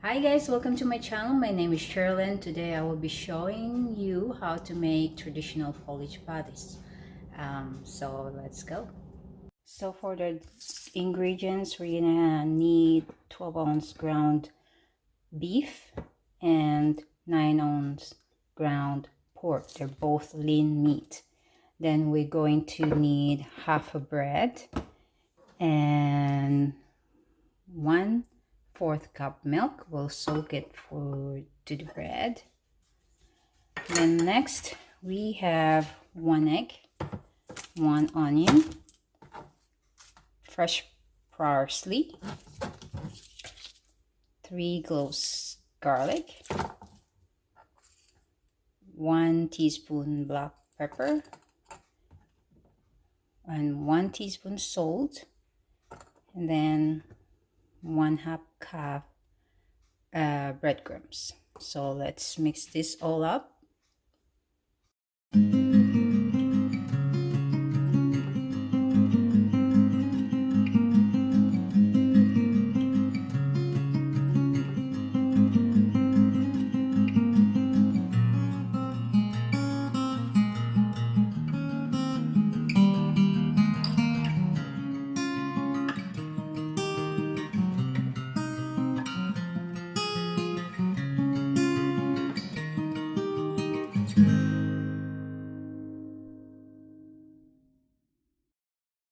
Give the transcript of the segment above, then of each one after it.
Hi guys, welcome to my channel. My name is Sherilyn. Today I will be showing you how to make traditional Polish patties. So let's go. So for the ingredients, we're gonna need 12-ounce ground beef and 9-ounce ground pork. They're both lean meat. Then we're going to need half a bread and 1/4 cup milk. We'll soak it to the bread. Then next we have 1 egg, 1 onion, fresh parsley, 3 cloves garlic, 1 teaspoon black pepper, and 1 teaspoon salt, and then 1/2 cup breadcrumbs. So let's mix this all up.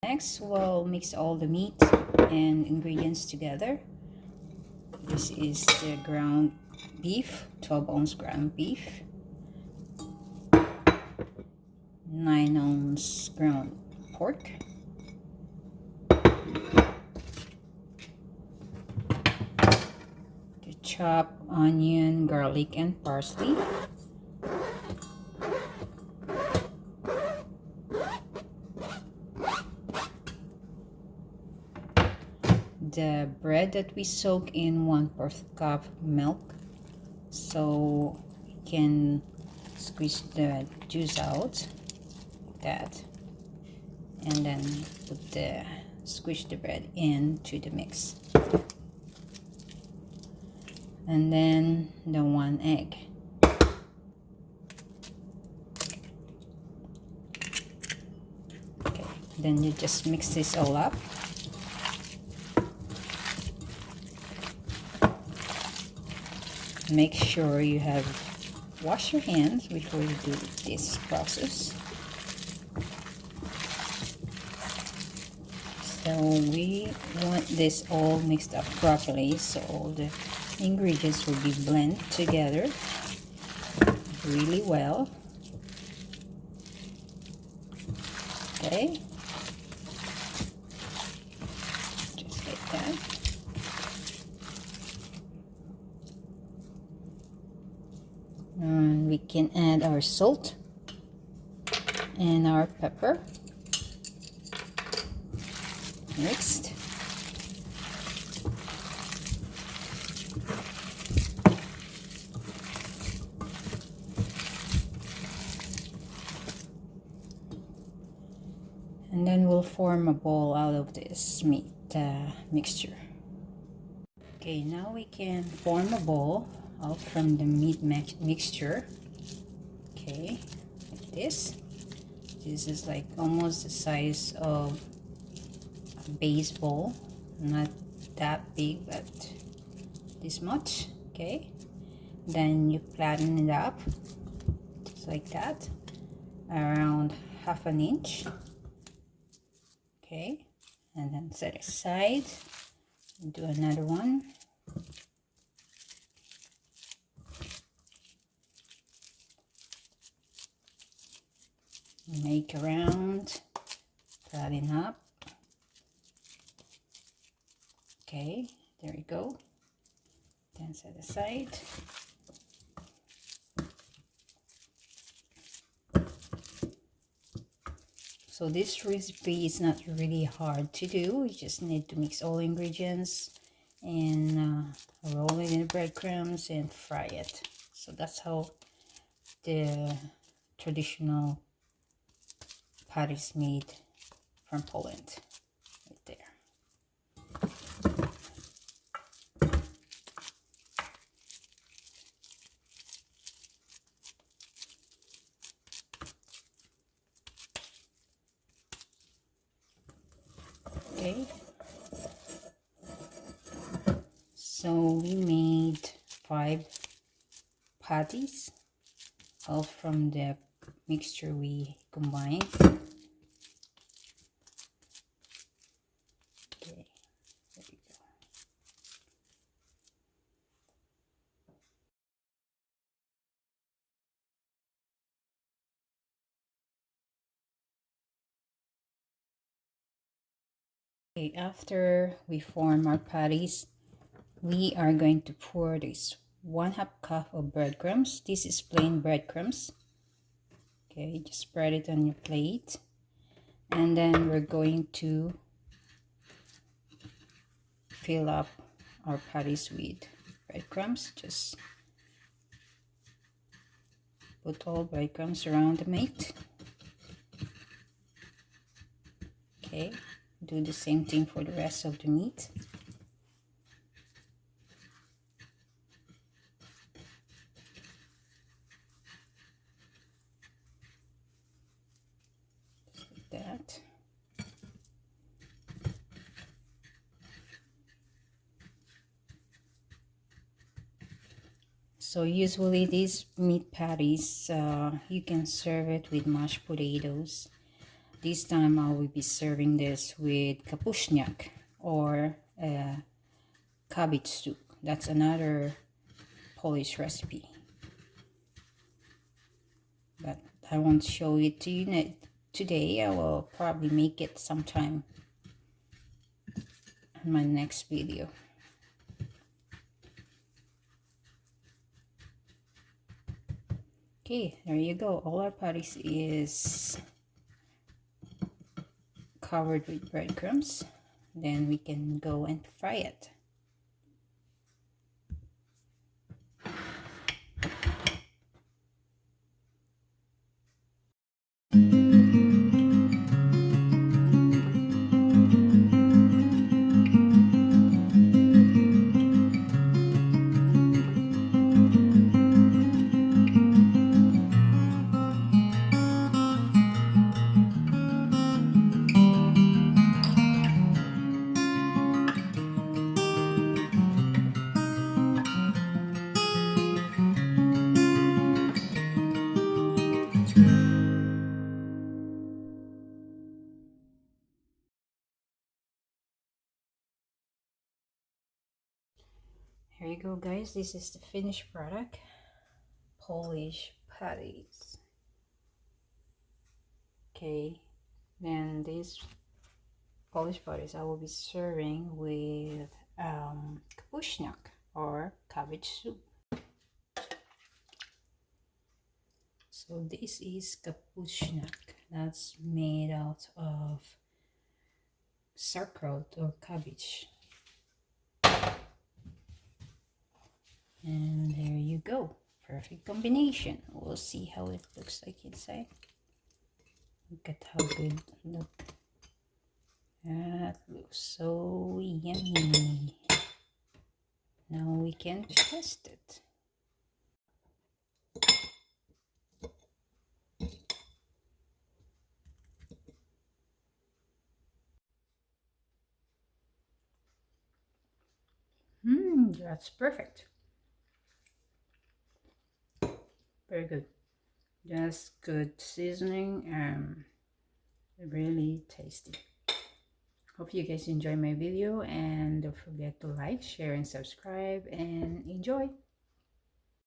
Next, we'll mix all the meat and ingredients together. This is the ground beef, 12-ounce ground beef, 9-ounce ground pork, the chopped onion, garlic, and parsley, the bread that we soak in 1/4 cup milk so we can squeeze the juice out like that, and then squish the bread into the mix, and then the 1 egg. Okay, then you just mix this all up. Make sure you have washed your hands before you do this process. So we want this all mixed up properly so all the ingredients will be blended together really well. Okay, just like that. And we can add our salt and our pepper mixed. And then we'll form a ball out of this meat mixture. Okay, now we can form a ball out from the meat mixture. Okay, like this. This is like almost the size of a baseball, not that big, but this much. Okay, then you flatten it up just like that, around 1/2 inch. Okay, and then set aside. Do another one. Make around, flatten up. Okay, there we go. Then set aside. So this recipe is not really hard to do. You just need to mix all ingredients and roll it in the breadcrumbs and fry it. So that's how the traditional patties made from Poland, right there. So we made 5 patties, all from the mixture we combined. Okay, there we go. Okay, after we form our patties, we are going to pour this 1/2 cup of breadcrumbs. This is plain breadcrumbs. Okay, just spread it on your plate. And then we're going to fill up our patties with breadcrumbs. Just put all breadcrumbs around the meat. Okay, do the same thing for the rest of the meat. Just like that. So usually these meat patties, you can serve it with mashed potatoes. This time I will be serving this with kapusniak or cabbage soup. That's another Polish recipe, but I won't show it to you today. I will probably make it sometime in my next video. Okay, there you go. All our patties is covered with breadcrumbs. Then we can go and fry it. Here you go, guys. This is the finished product. Polish patties. Okay, then these Polish patties I will be serving with kapusniak or cabbage soup. So this is kapusniak. That's made out of sauerkraut or cabbage. And there you go. Perfect combination. We'll see how it looks like inside. Look at how good. Look. That looks so yummy. Now we can test it. That's perfect. Very good. Just good seasoning and really tasty. Hope you guys enjoy my video, and don't forget to like, share, and subscribe, and enjoy.